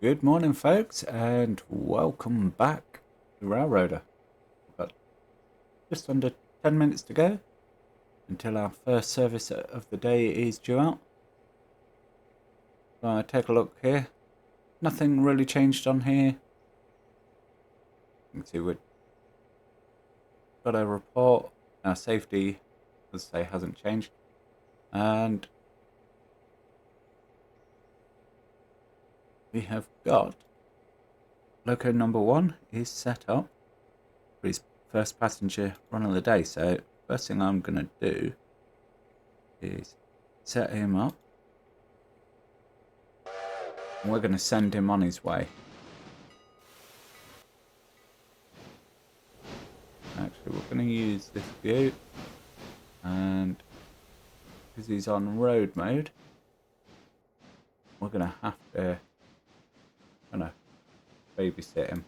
Good morning, folks, and welcome back to Railroader. We've got just under 10 minutes to go until our first service of the day is due out. So take a look here. Nothing really changed on here. You can see we've got a report. Our safety, as I say, hasn't changed. And we have got loco number 1 is set up for his first passenger run of the day. So first thing I'm going to do is set him up. And we're going to send him on his way. Actually, we're going to use this view. And because he's on road mode, we're going to have to babysit him.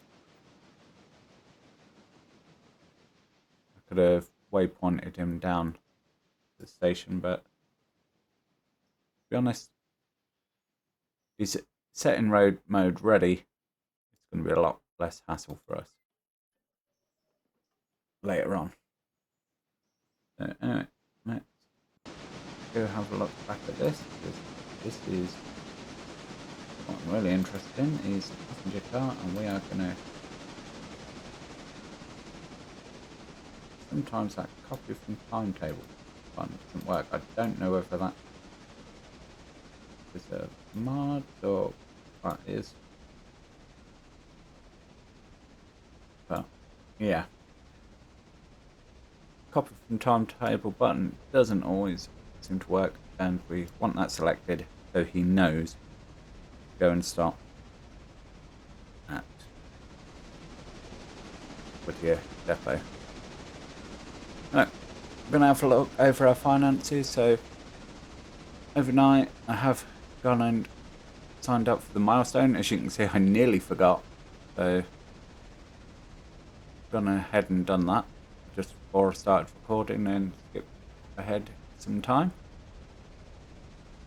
I could have waypointed him down to the station, but to be honest, he's set in road mode ready. It's going to be a lot less hassle for us later on. So anyway, let's go have a look back at this, because this is what I'm really interested in, is the passenger car, and we are going to sometimes that copy from timetable one doesn't work. I don't know whether that is a mod or what that is, but yeah, copy from timetable button doesn't always seem to work, and we want that selected so he knows to go and stop at Whittier Depot. Right, we're going to have a look over our finances. So overnight I have gone and signed up for the milestone. As you can see, I nearly forgot, so gone ahead and done that just before I started recording and skipped ahead some time.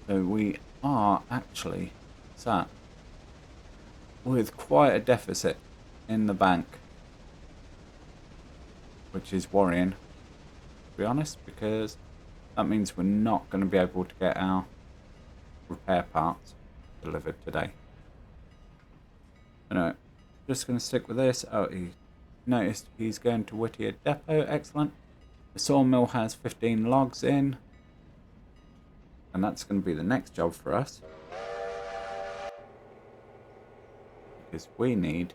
So we are actually sat with quite a deficit in the bank, which is worrying, to be honest, because that means we're not going to be able to get our repair parts delivered today. Anyway, just going to stick with this. Oh, he noticed he's going to Whittier Depot. Excellent. The sawmill has 15 logs in, and that's going to be the next job for us, because we need to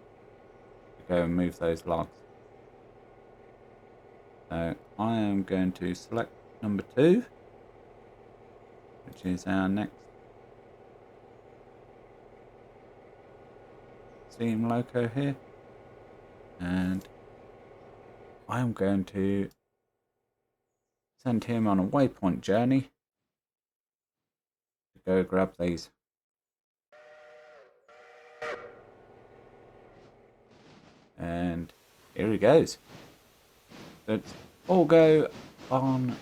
go and move those logs. So I am going to select number 2, which is our next steam loco here, and I am going to send him on a waypoint journey to go grab these. And here he goes. Let's all go on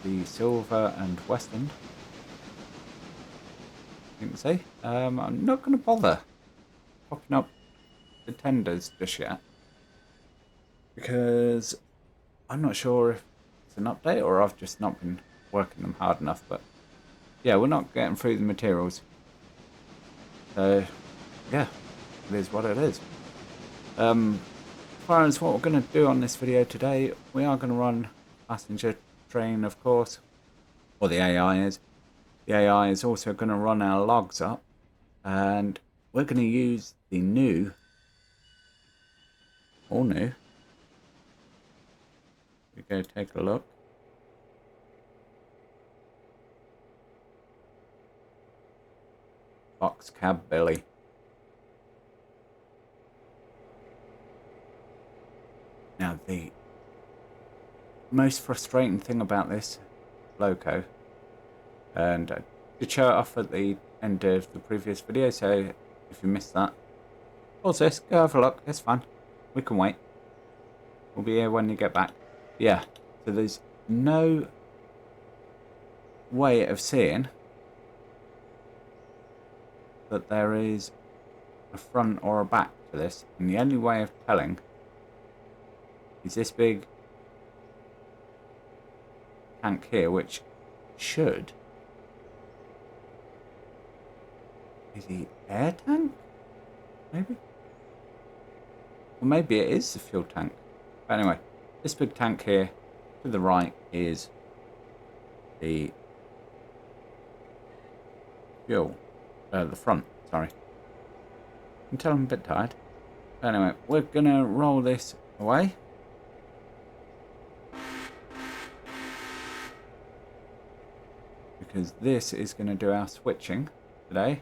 the Silver and Western. You can see. I'm not going to bother popping up the tenders just yet, because I'm not sure if it's an update or I've just not been working them hard enough. But yeah, we're not getting through the materials. So yeah, it is what it is. As far as what we're going to do on this video today, we are going to run passenger train, of course, or the AI is. The AI is also going to run our logs up, and we're going to use the new, all new, we go take a look. Box cab Billy. Now, the most frustrating thing about this loco, and I did show it off at the end of the previous video, so if you missed that, pause this, go have a look, it's fine, we can wait, we'll be here when you get back. Yeah, so there's no way of seeing that there is a front or a back to this, and the only way of telling is this big tank here, which should... Is the air tank? Maybe? Or maybe it is the fuel tank. But anyway, this big tank here to the right is the fuel. The front, sorry. I can tell I'm a bit tired. But anyway, we're going to roll this away. Because this is going to do our switching today.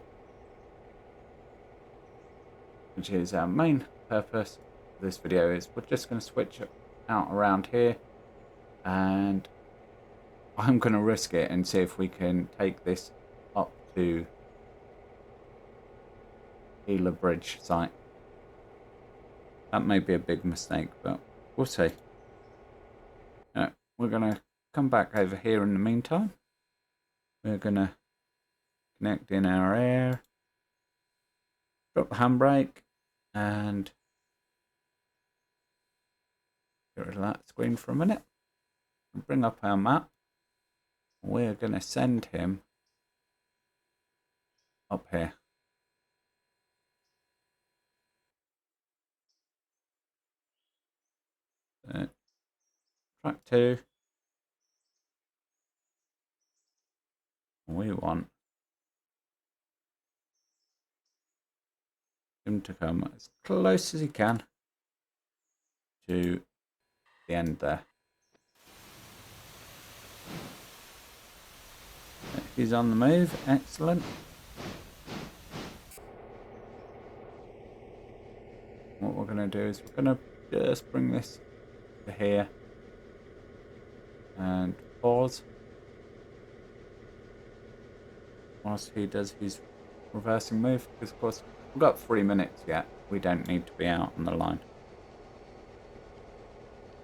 Which is our main purpose of this video, is we're just going to switch out around here. And I'm going to risk it and see if we can take this up to Ela Bridge site. That may be a big mistake, but we'll see. We're going to come back over here in the meantime. We're going to connect in our air, drop the handbrake, and get rid of that screen for a minute. And bring up our map. We're going to send him up here. Track 2. We want him to come as close as he can to the end there. He's on the move, excellent. What we're going to do is we're going to just bring this to here and pause whilst he does his reversing move, because of course we've got 3 minutes yet. We don't need to be out on the line.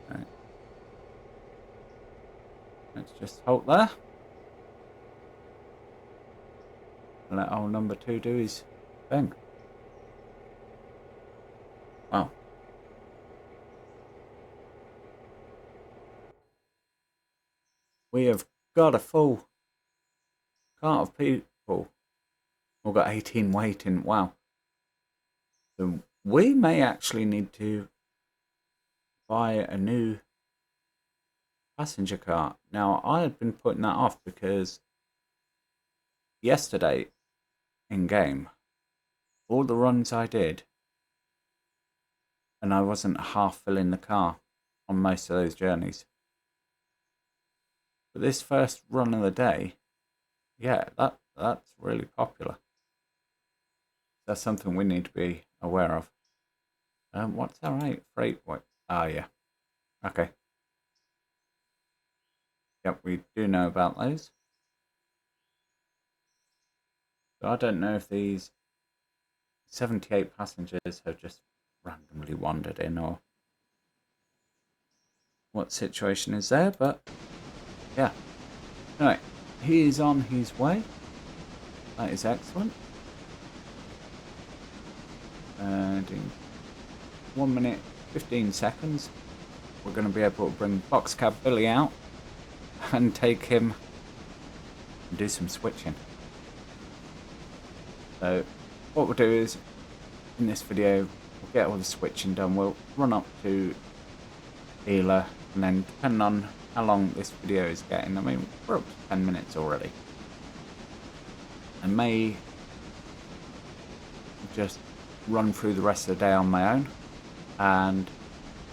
Right. Let's just hold there. Let old number 2 do his thing. Wow. We have got a full cart of people. We've got 18 waiting. Wow. So we may actually need to buy a new passenger car. Now, I had been putting that off because yesterday in game, all the runs I did, and I wasn't half filling the car on most of those journeys. But this first run of the day, yeah, that's really popular. That's something we need to be aware of. What's our freight weight? Ah, yeah. Okay. Yep, we do know about those. So I don't know if these 78 passengers have just randomly wandered in or what situation is there, but yeah. Anyway, he is on his way. That is excellent. And in 1 minute 15 seconds, we're going to be able to bring Boxcab Billy out and take him and do some switching. So what we'll do is, in this video, we'll get all the switching done. We'll run up to Ela, and then depending on how long this video is getting, I mean, we're up to 10 minutes already. I may just run through the rest of the day on my own and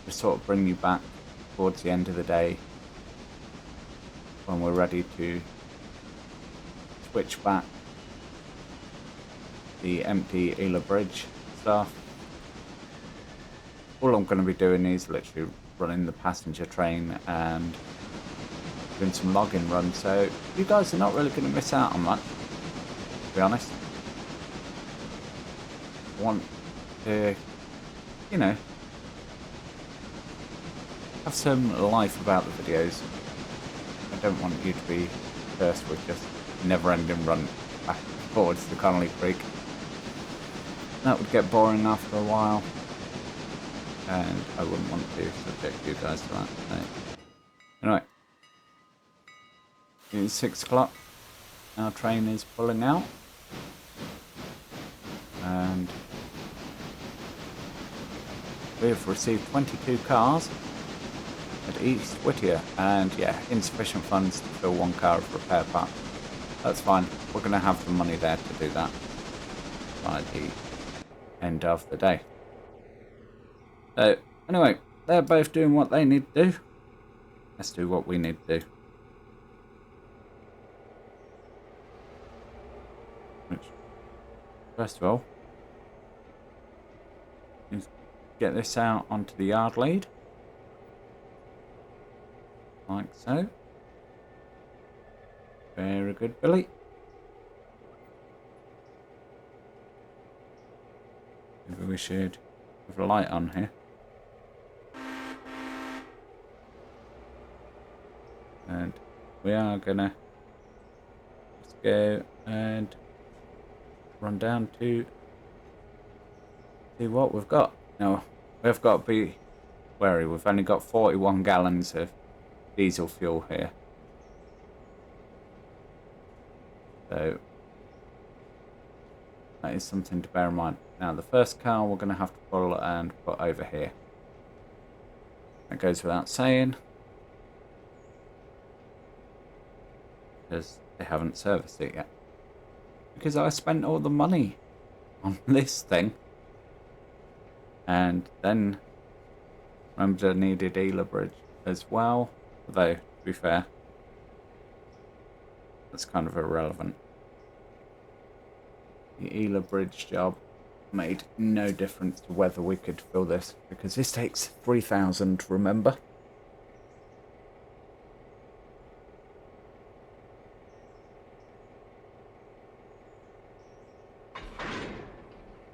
just sort of bring you back towards the end of the day when we're ready to switch back the empty Ela Bridge stuff. All I'm going to be doing is literally running the passenger train and doing some login runs, so you guys are not really going to miss out on much, to be honest. I want to, you know, have some life about the videos. I don't want you to be cursed with just never-ending run back and forwards to Connolly Creek. that would get boring after a while. And I wouldn't want to subject you guys to that. So. Anyway. It's 6 o'clock. Our train is pulling out. And we have received 22 cars at East Whittier. And yeah, insufficient funds to fill one car of repair park. That's fine. We're going to have the money there to do that by the end of the day. So, anyway, they're both doing what they need to do. Let's do what we need to do. Which, first of all, is get this out onto the yard lead. Like so. Very good, Billy. Maybe we should have a light on here. And we are gonna just go and run down to see what we've got. Now, we've got to be wary. We've only got 41 gallons of diesel fuel here. So, that is something to bear in mind. Now, the first car we're going to have to pull and put over here. That goes without saying. Because they haven't serviced it yet. Because I spent all the money on this thing. And then, remember I needed Ela Bridge as well. Although, to be fair, that's kind of irrelevant. The Ela Bridge job made no difference to whether we could fill this. Because this takes 3,000, remember?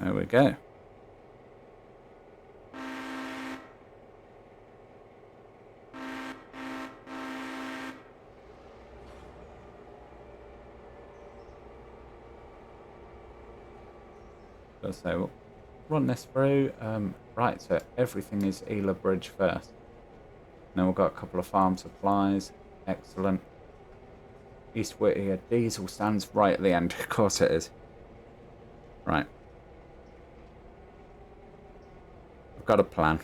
There we go. So we'll run this through. Right, so everything is Ela Bridge first. Now we've got a couple of farm supplies. Excellent. East Whittier diesel stands right at the end. Of course it is. Right. I've got a plan.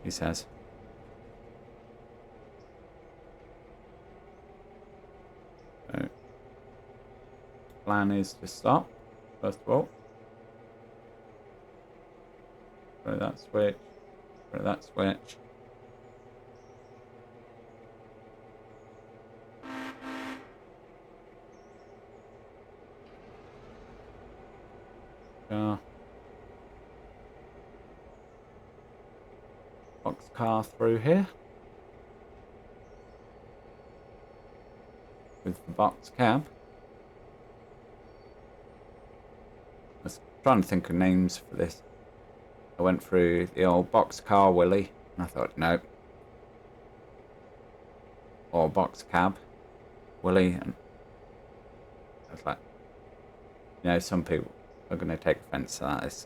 He says. So, plan is to stop. First of all, throw that switch, throw that switch. Box car through here. With the box cab. I was trying to think of names for this. I went through the old box car Willie, and I thought, nope. Or box cab Willie, and I was like, you know, some people are going to take offence to that. As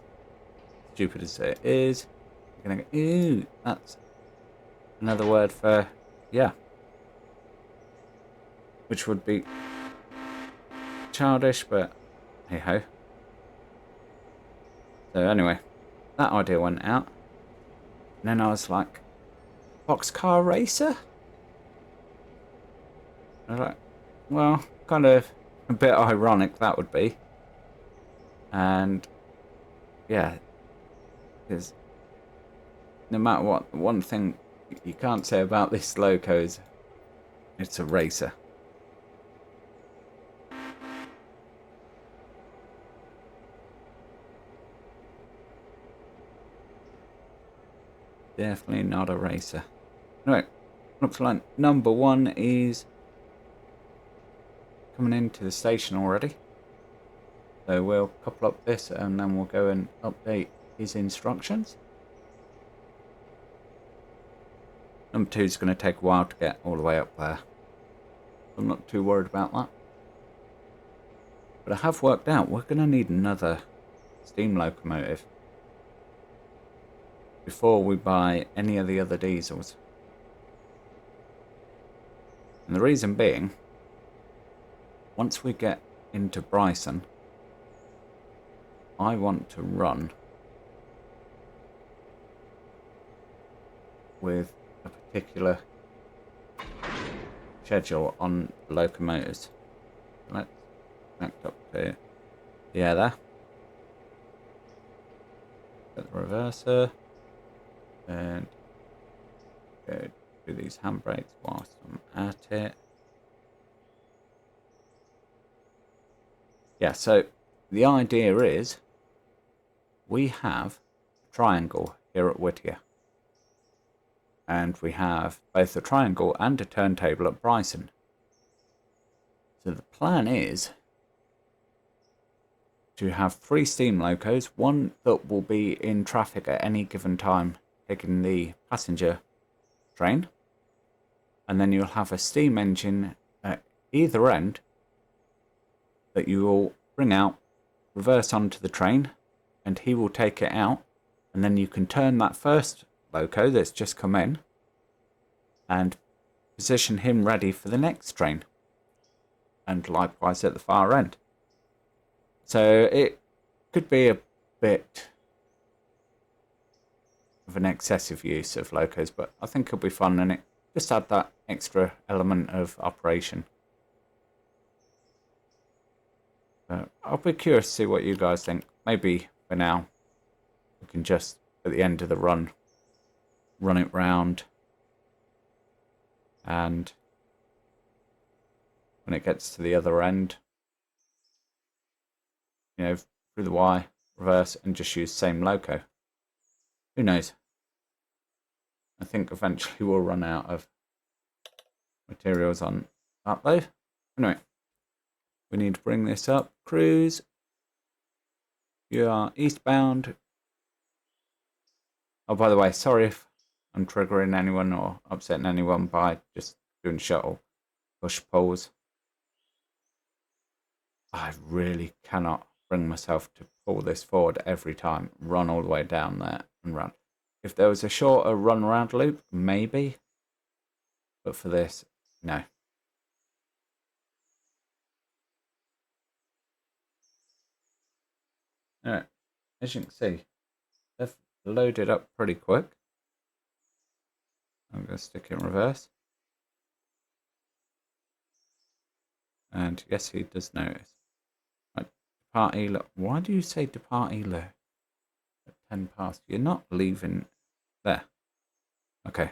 stupid as it is, you're going to go, ew, that's another word for, yeah. Which would be childish, but hey ho. So anyway, that idea went out. And then I was like, boxcar racer? I was like, well, kind of a bit ironic that would be. And yeah, because no matter what, one thing you can't say about this logo is it's a racer. Definitely not a racer. Anyway, looks like number one is coming into the station already. So we'll couple up this and then we'll go and update his instructions. Number two is going to take a while to get all the way up there. I'm not too worried about that. But I have worked out we're going to need another steam locomotive before we buy any of the other diesels. And the reason being, once we get into Bryson, I want to run with a particular schedule on locomotives. Let's connect up to there. Get the reverser and go do these handbrakes whilst I'm at it. Yeah, so the idea is we have a triangle here at Whittier. And we have both a triangle and a turntable at Bryson. So the plan is to have 3 steam locos, one that will be in traffic at any given time, taking the passenger train. And then you'll have a steam engine at either end that you will bring out, reverse onto the train, and he will take it out. And then you can turn that first loco that's just come in and position him ready for the next train. And likewise at the far end. So it could be a bit of an excessive use of locos, but I think it'll be fun, and it just add that extra element of operation. I'll be curious to see what you guys think. Maybe for now we can just at the end of the run it round, and when it gets to the other end, you know, through the Y, reverse, and just use same loco. Who knows? I think eventually we'll run out of materials on that though. Anyway, we need to bring this up. Cruise. You are eastbound. Oh, by the way, sorry if I'm triggering anyone or upsetting anyone by just doing shuttle push pulls. I really cannot bring myself to pull this forward every time. Run all the way down there and run. If there was a shorter run around loop, maybe. But for this, no. Alright, as you can see, they've loaded up pretty quick. I'm going to stick it in reverse. And yes, he does notice. Right, depart Elo. Why do you say depart Elo at 10 past? You're not leaving there. Okay,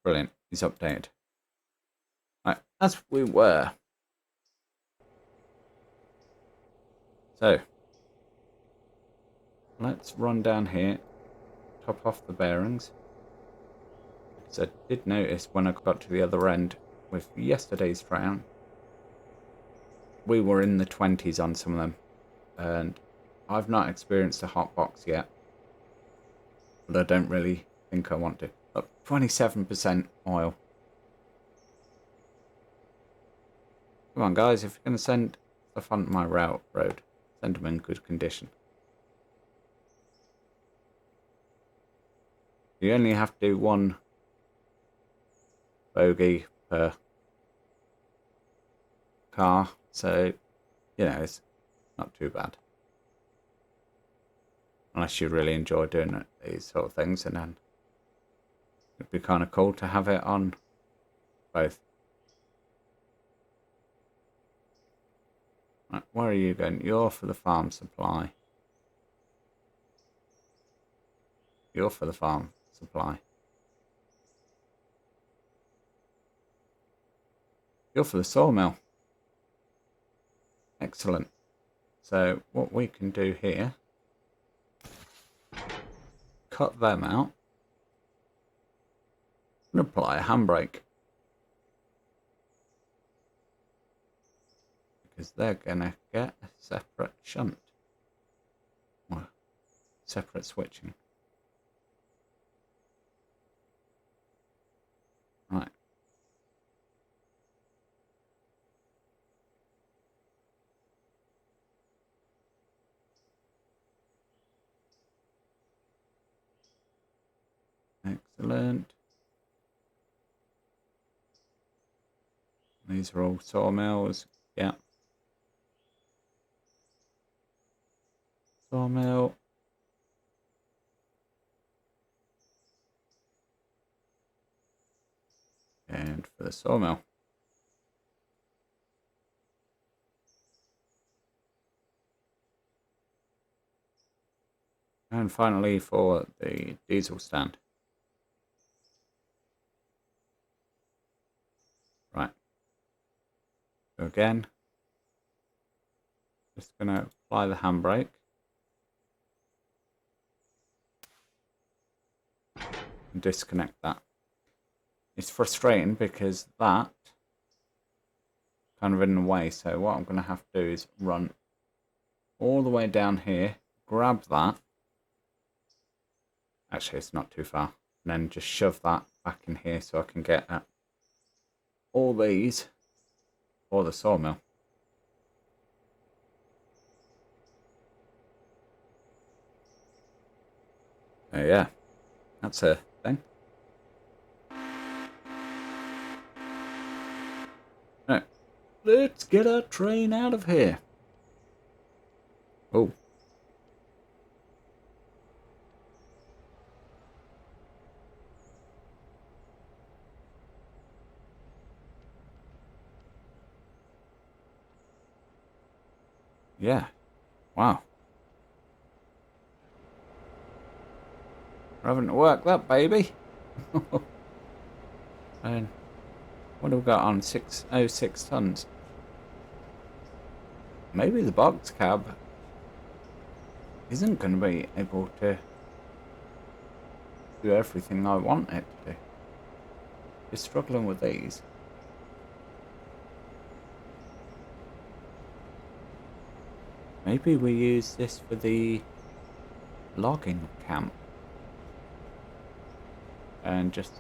brilliant. He's updated. Right, as we were. So, let's run down here, top off the bearings. Because I did notice when I got to the other end with yesterday's round, we were in the 20s on some of them. And I've not experienced a hot box yet. But I don't really think I want to. Look, 27% oil. Come on, guys, if you're going to send stuff onto my road, send them in good condition. You only have to do one bogey per car, so, you know, it's not too bad. Unless you really enjoy doing these sort of things, and then it'd be kind of cool to have it on both. Right, where are you going? You're for the farm supply. You're for the farm supply. You're for the sawmill. Excellent. So what we can do here, cut them out and apply a handbrake. Because they're going to get a separate shunt. Or separate switching. Right. Excellent. These are all sawmills. Yeah. Sawmill. And for the sawmill. And finally for the diesel stand. Right. So again, just going to apply the handbrake. And disconnect that. It's frustrating because that kind of in the way. So what I'm going to have to do is run all the way down here, grab that. Actually, it's not too far. And then just shove that back in here so I can get at all these for the sawmill. So yeah, that's a thing. Right, let's get our train out of here. Oh. Yeah. Wow. We're having to work that baby. And what have we got on? 606 tons. Maybe the box cab isn't going to be able to do everything I want it to do. Just struggling with these. Maybe we use this for the logging camp. And just,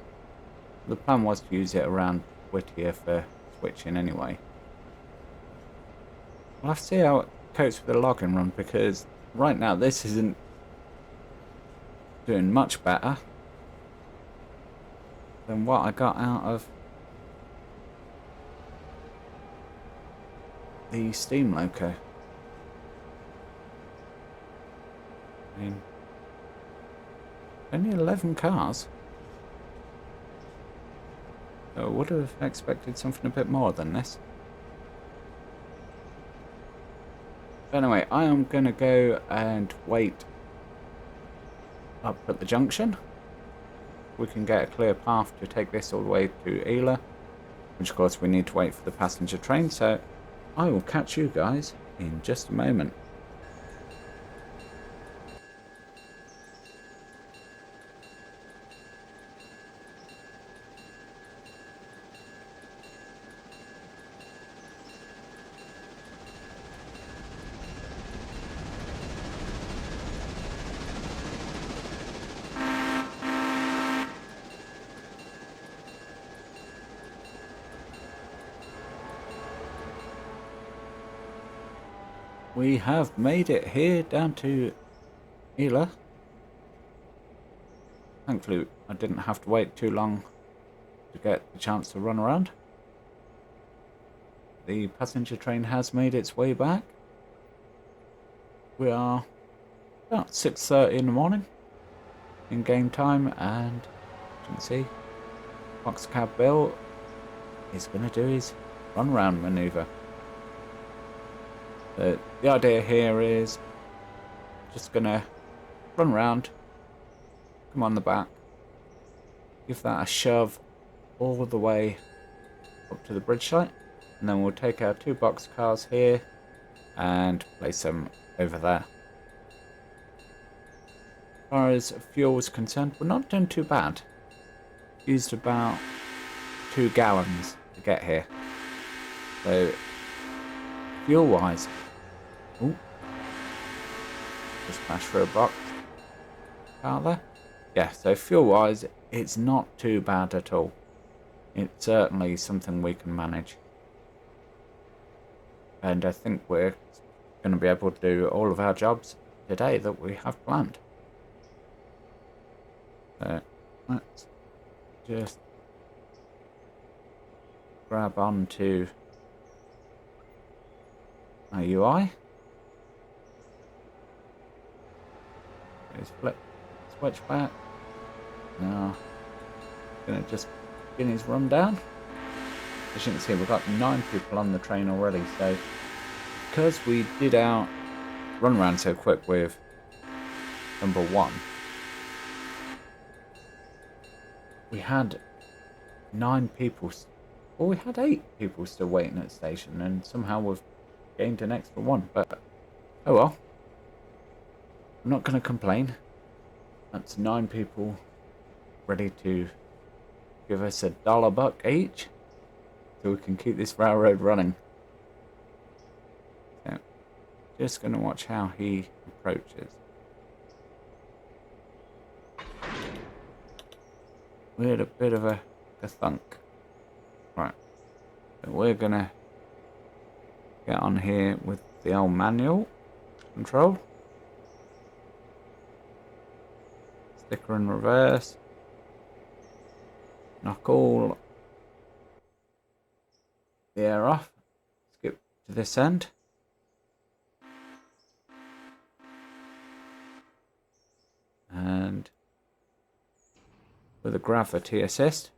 the plan was to use it around Whittier for switching anyway. We'll have to see how it copes with the logging run, because right now this isn't doing much better than what I got out of the steam loco. I mean, only 11 cars. So I would have expected something a bit more than this. But anyway, I am going to go and wait up at the junction. We can get a clear path to take this all the way to Ela, which of course we need to wait for the passenger train. So I will catch you guys in just a moment. We have made it here down to Ela. Thankfully, I didn't have to wait too long to get the chance to run around. The passenger train has made its way back. We are about 6:30 in the morning in game time, and as you can see, Boxcab Bill is going to do his run around manoeuvre. But the idea here is just going to run around, come on the back, give that a shove all the way up to the bridge site, and then we'll take our 2 box cars here and place them over there. As far as fuel is concerned, we're not doing too bad. Used about 2 gallons to get here. So fuel wise, ooh, just smashed through a box car there. Yeah, so fuel wise, it's not too bad at all. It's certainly something we can manage. And I think we're going to be able to do all of our jobs today that we have planned. let's just grab onto our UI. Let's flip, switch back. Now, gonna just begin his rundown. As you can see, we've got 9 people on the train already, so because we did our run around so quick with number 1, we had 9 people, well, we had 8 people still waiting at the station, and somehow we've gained an extra 1, but oh well. I'm not going to complain. That's 9 people ready to give us $1 each, so we can keep this railroad running. So, just going to watch how he approaches. We had a bit of a thunk. Right, so we're going to get on here with the old manual control. Sticker in reverse. Knock all the air off. Skip to this end. And with a gravity assist,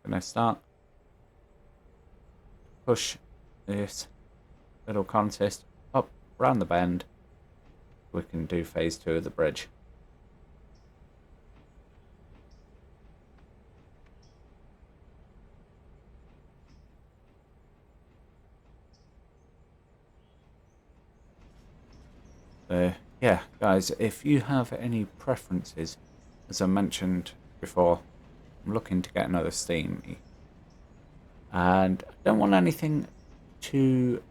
I'm going to start push this little consist up around the bend. We can do phase 2 of the bridge. Yeah, guys, if you have any preferences, as I mentioned before, I'm looking to get another Steamy. And I don't want anything too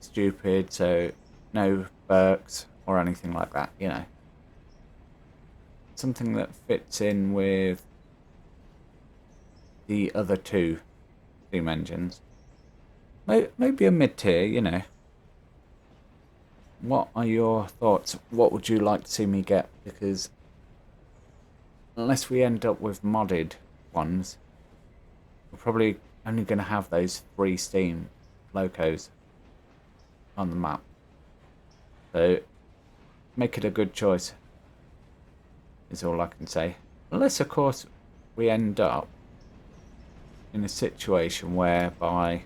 stupid, so no Berks or anything like that, you know. Something that fits in with the other 2 steam engines. Maybe a mid-tier, you know. What are your thoughts? What would you like to see me get? Because unless we end up with modded ones, we're probably only going to have those 3 steam locos on the map. So make it a good choice is all I can say. Unless, of course, we end up in a situation whereby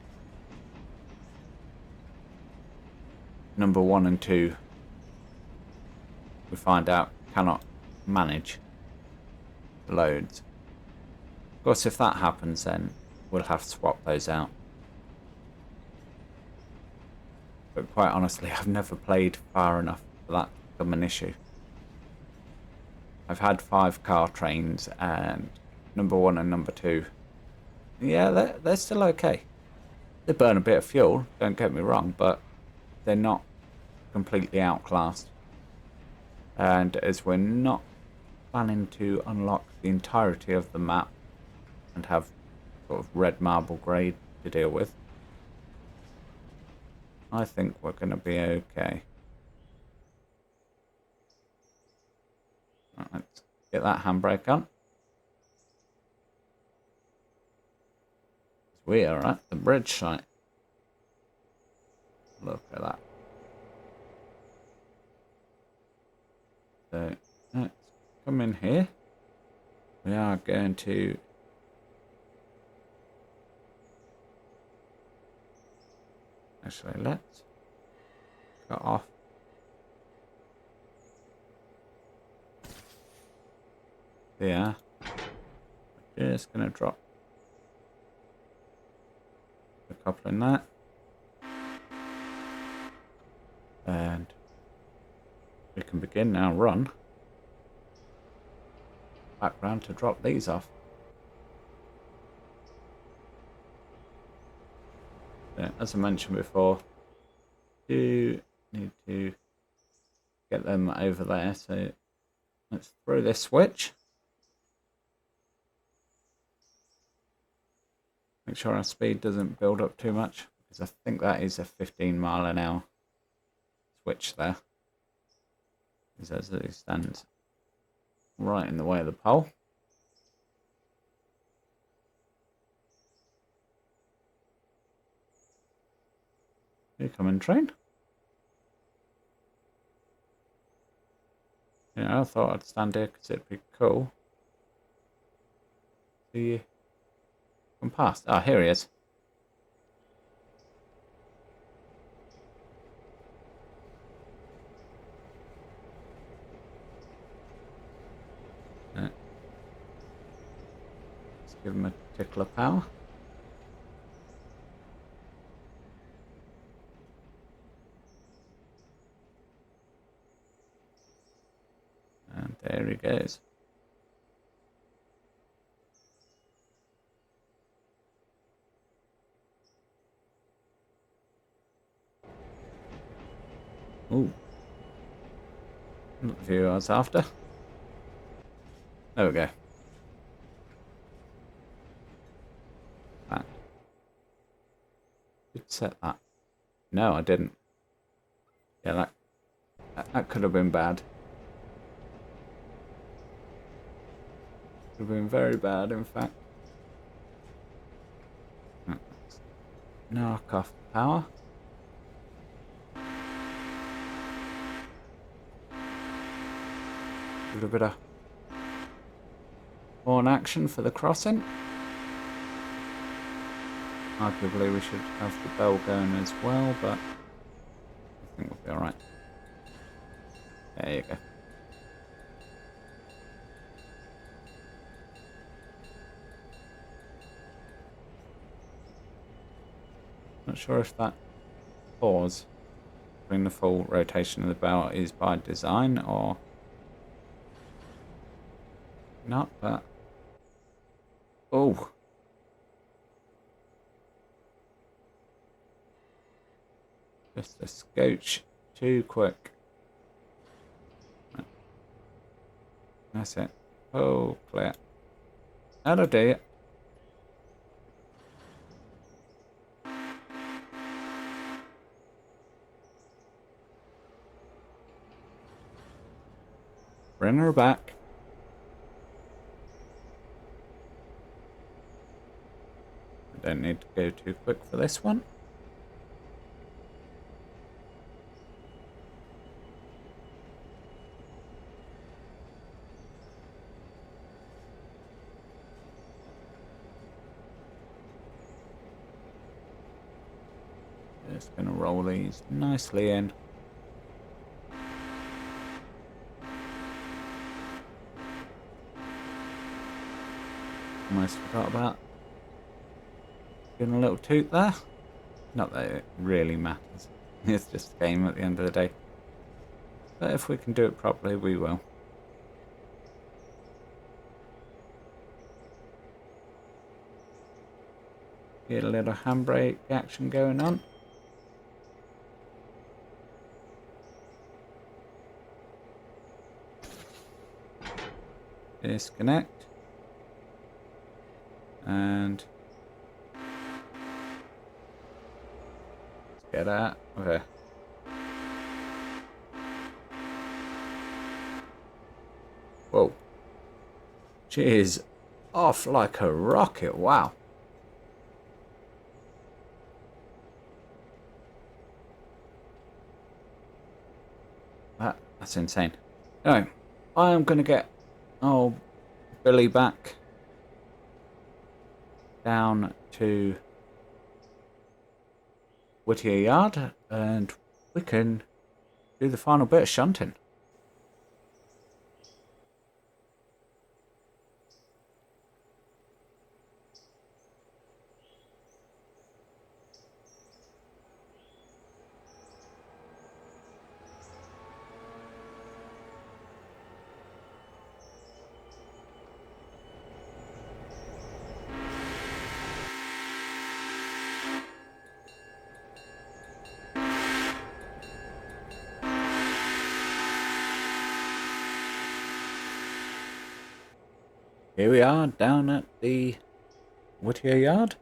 number 1 and 2 we find out cannot manage the loads. Of course, if that happens, then we'll have to swap those out. But quite honestly, I've never played far enough for that to become an issue. I've had 5 car trains, and number 1 and number 2, yeah, they're still okay. They burn a bit of fuel, don't get me wrong, but they're not completely outclassed. And as we're not planning to unlock the entirety of the map and have sort of red marble grade to deal with, I think we're going to be okay. Right, let's get that handbrake on. We are at the bridge site. Look at that. So let's come in here. We are going to actually let's cut off there. We're just going to drop the coupler in that, and we can begin our run back round to drop these off. So, as I mentioned before, do need to get them over there, so let's throw this switch. Make sure our speed doesn't build up too much, because I think that is a 15-mile-an-hour switch there. As it stands, right in the way of the pole. You coming, train? Yeah, I thought I'd stand here because it'd be cool. See you come past. Ah, here he is. Let's give him a tickle of power. And there he goes. Ooh. Not the view I was after. There we go. That. Did set that. No, I didn't. Yeah, that could have been bad. Could have been very bad, in fact. Let's knock off the power. A little bit of horn action for the crossing. Arguably we should have the bell going as well, but I think we'll be alright. There you go. Not sure if that pause during the full rotation of the bell is by design or not, but oh, just a scotch too quick. That's it. Oh, clear. That'll do it. Bring her back. I don't need to go too quick for this one. Just going to roll these nicely in. Almost forgot about doing a little toot there. Not that it really matters. It's just a game at the end of the day. But if we can do it properly, we will. Get a little handbrake action going on. Disconnect. And let's get out of here. Whoa. She is off like a rocket. Wow. That's insane. Anyway, I am going to get Billy back down to Whittier Yard and we can do the final bit of shunting. Here we are down at the Whittier Yard,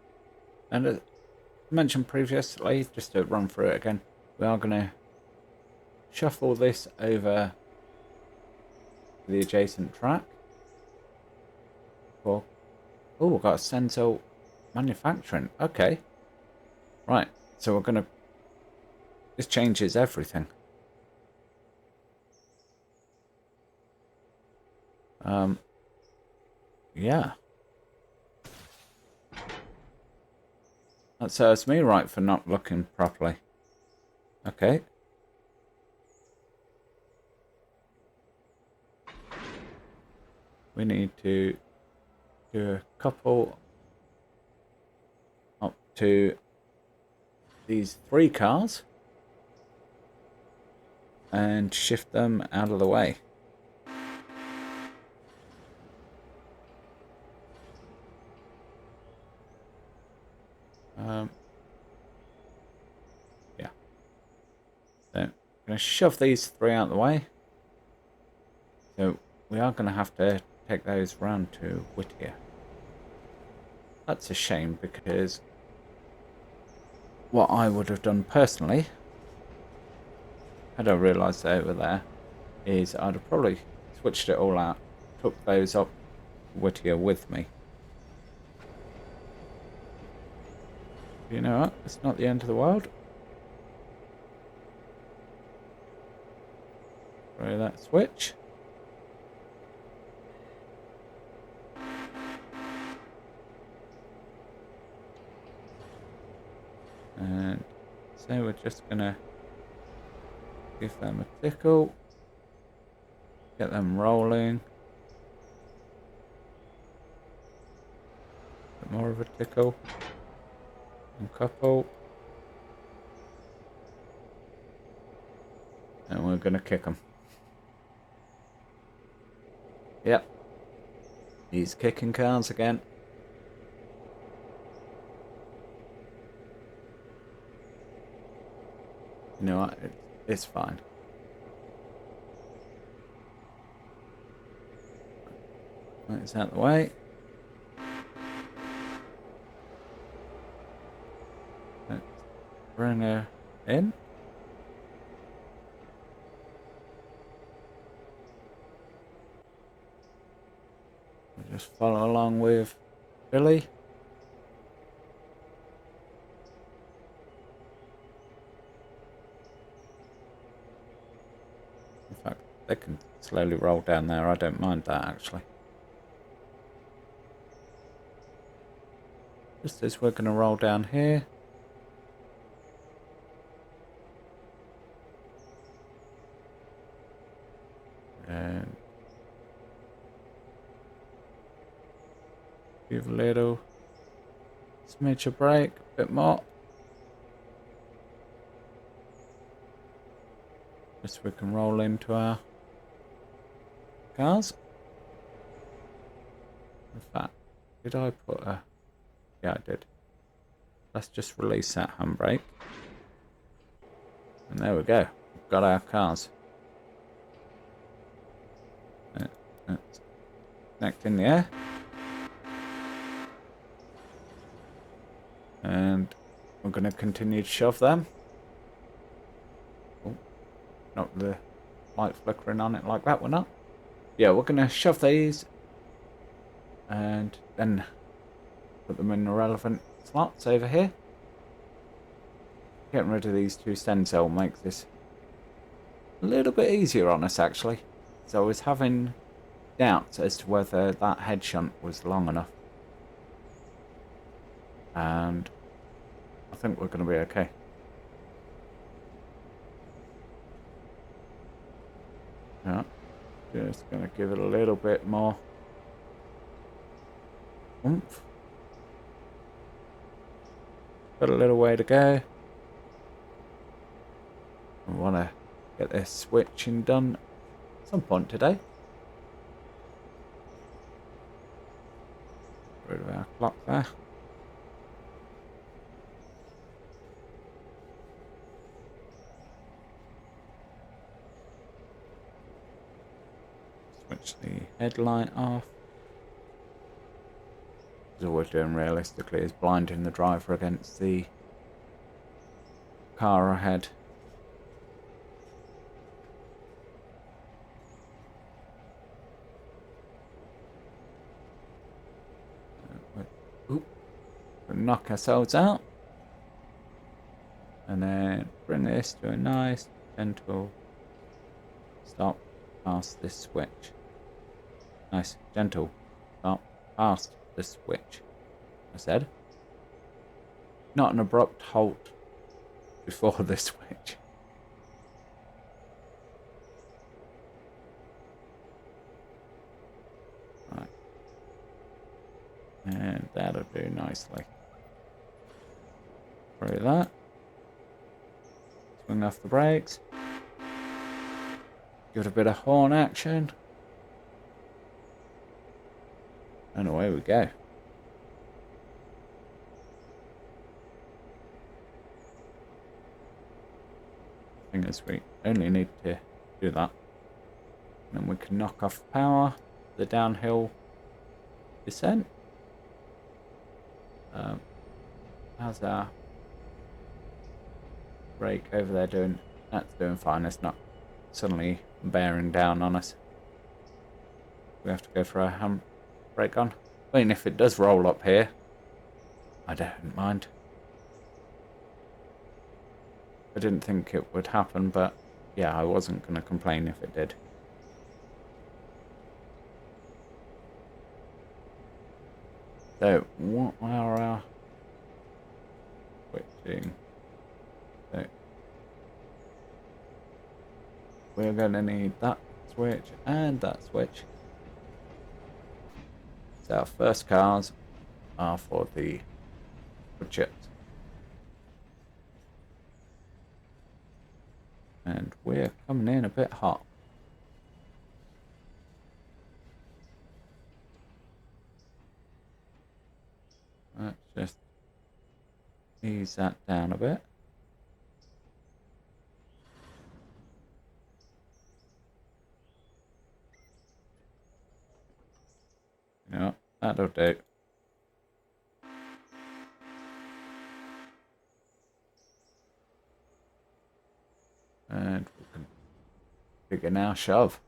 and as mentioned previously, just to run through it again, we are going to shuffle this over the adjacent track. for... Oh, we've got a Senso manufacturing. Okay. Right. So we're going to... This changes everything. Yeah. That serves me right for not looking properly. Okay. We need to do a couple up to these 3 cars and shift them out of the way. Yeah. So I'm going to shove these 3 out of the way. So we are going to have to take those round to Whittier. That's a shame because what I would have done personally, had I realised they were there, is I'd have probably switched it all out, took those up Whittier with me. You know what? It's not the end of the world. Throw that switch. And so we're just going to give them a tickle. Get them rolling. Bit more of a tickle. And couple. And we're going to kick them. Yep. He's kicking cars again. You know what? It's fine. That's out of the way. Let's bring her in. We'll just follow along with Billy. In fact, they can slowly roll down there. I don't mind that, actually. Just as we're going to roll down here. And give a little smidge of brake, a bit more. Just so we can roll into our cars. In fact, did I put a... Yeah, I did. Let's just release that handbrake. And there we go. We've got our cars. Let's connect in the air. And we're going to continue to shove them. Oh, not the light flickering on it like that, we're not. Yeah, we're going to shove these. And then put them in the relevant slots over here. Getting rid of these 2 stem cell makes this a little bit easier on us, actually. So I was having doubts as to whether that head shunt was long enough. And I think we're going to be okay. Yeah, just going to give it a little bit more oomph. Got a little way to go. We want to get this switching done at some point today. Rid of our clock there. Switch the headlight off. All we're doing realistically is blinding the driver against the car ahead. can knock ourselves out. And then bring this to a nice, gentle stop past this switch. Nice, gentle stop past the switch, I said. Not an abrupt halt before the switch. Right. And that'll do nicely. Through that. Swing off the brakes. Give it a bit of horn action. And away we go. Thing is, we only need to do that. And then we can knock off power, the downhill descent. How's our brake over there doing? That's doing fine. It's not suddenly bearing down on us. We have to go for a handbrake on. I mean, if it does roll up here, I don't mind. I didn't think it would happen, but yeah, I wasn't going to complain if it did. So, what are our switching? So, we're going to need that switch and that switch. So, our first cars are for the budget. And we're coming in a bit hot. Let's just ease that down a bit. You know, that'll do. And we can begin our shove.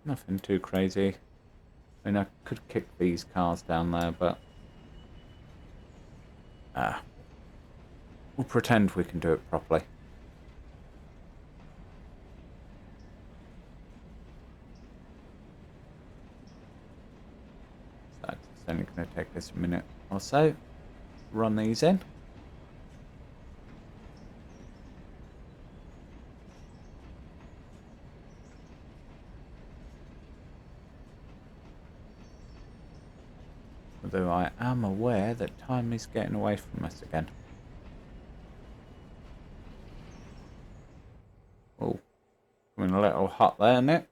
Nothing too crazy. I mean, I could kick these cars down there, but we'll pretend we can do it properly. So it's only going to take us a minute or so. Run these in. Although I am aware that time is getting away from us again. Oh, coming a little hot there, Nick.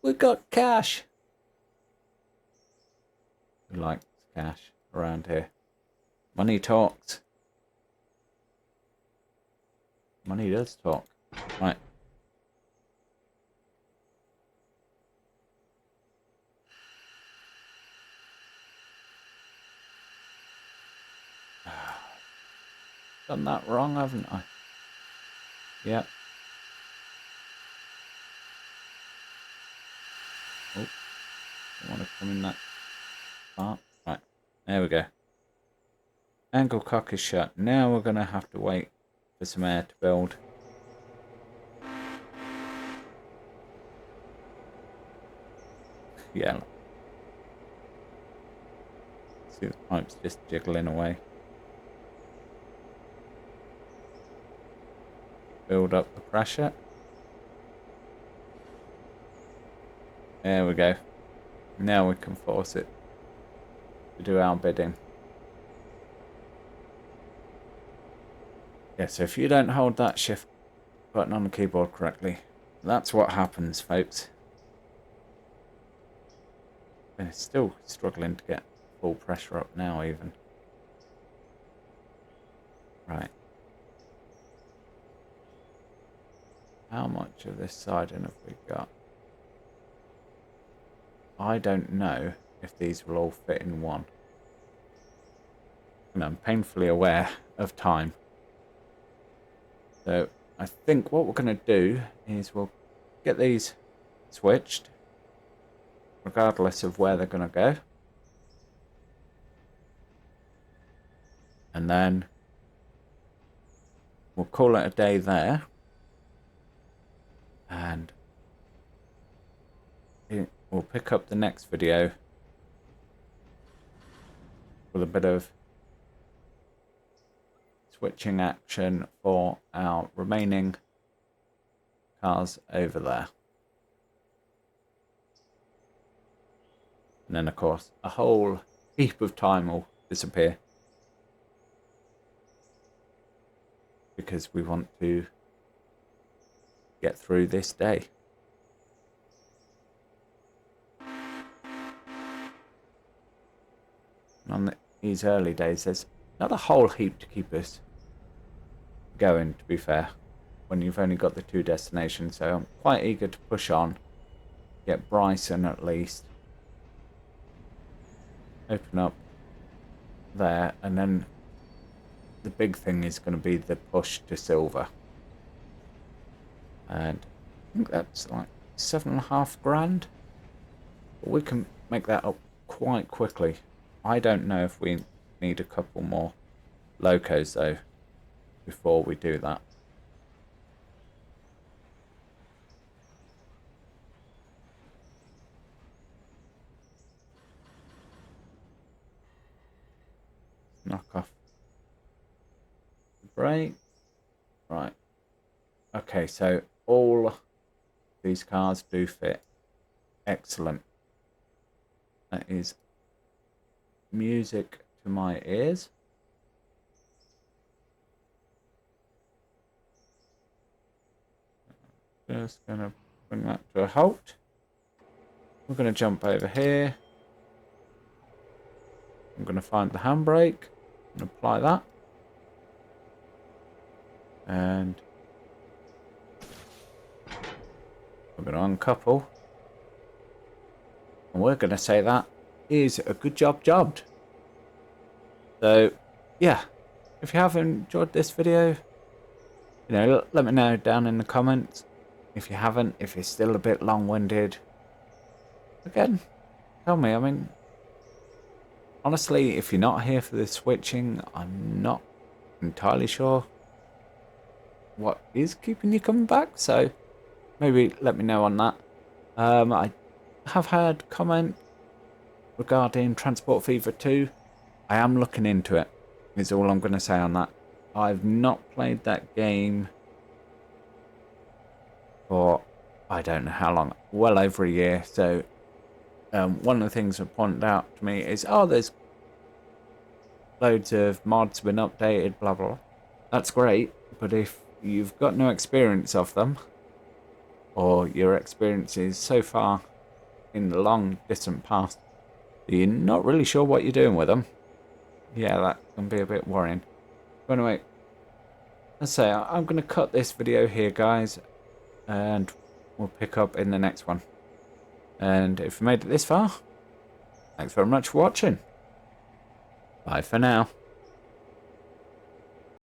We got cash. We like cash around here. Money talks. Money does talk. Right. Done that wrong, haven't I? Yep. Oh, don't want to come in that part. Right, there we go. Angle cock is shut. Now we're going to have to wait for some air to build. Yeah. See the pipes just jiggling away. Build up the pressure. There we go. Now we can force it to do our bidding. Yeah, so if you don't hold that shift button on the keyboard correctly, that's what happens, folks. And it's still struggling to get full pressure up now, even. Right. How much of this siding have we got? I don't know if these will all fit in one. I'm painfully aware of time. So I think what we're going to do is we'll get these switched, regardless of where they're going to go. And then we'll call it a day there. And we'll pick up the next video with a bit of switching action for our remaining cars over there. And then, of course, a whole heap of time will disappear, because we want to get through this day. And on these early days, there's not a whole heap to keep us going, to be fair, when you've only got the 2 destinations. So I'm quite eager to push on, get Bryson at least, open up there, and then the big thing is going to be the push to silver. And I think that's like 7.5 grand. But we can make that up quite quickly. I don't know if we need a couple more locos though before we do that. Knock off the brake. Right. Okay, so all these cars do fit. Excellent. That is music to my ears. Just gonna bring that to a halt. We're gonna jump over here. I'm gonna find the handbrake and apply that. And we're gonna uncouple. And we're gonna say that is a good job jobbed. So yeah, if you have enjoyed this video, let me know down in the comments. If you haven't, if it's still a bit long-winded, again, tell me. I mean, honestly, if you're not here for the switching, I'm not entirely sure what is keeping you coming back. So maybe let me know on that. I have had comment regarding Transport Fever 2. I am looking into it, is all I'm going to say on that. I've not played that game for I don't know how long, well over a year. So one of the things that pointed out to me is, there's loads of mods been updated, blah blah. That's great, but if you've got no experience of them, or your experience is so far in the long distant past that you're not really sure what you're doing with them, yeah, that can be a bit worrying. But anyway, let's say I'm going to cut this video here, guys, and we'll pick up in the next one. And if you made it this far, thanks very much for watching. Bye for now.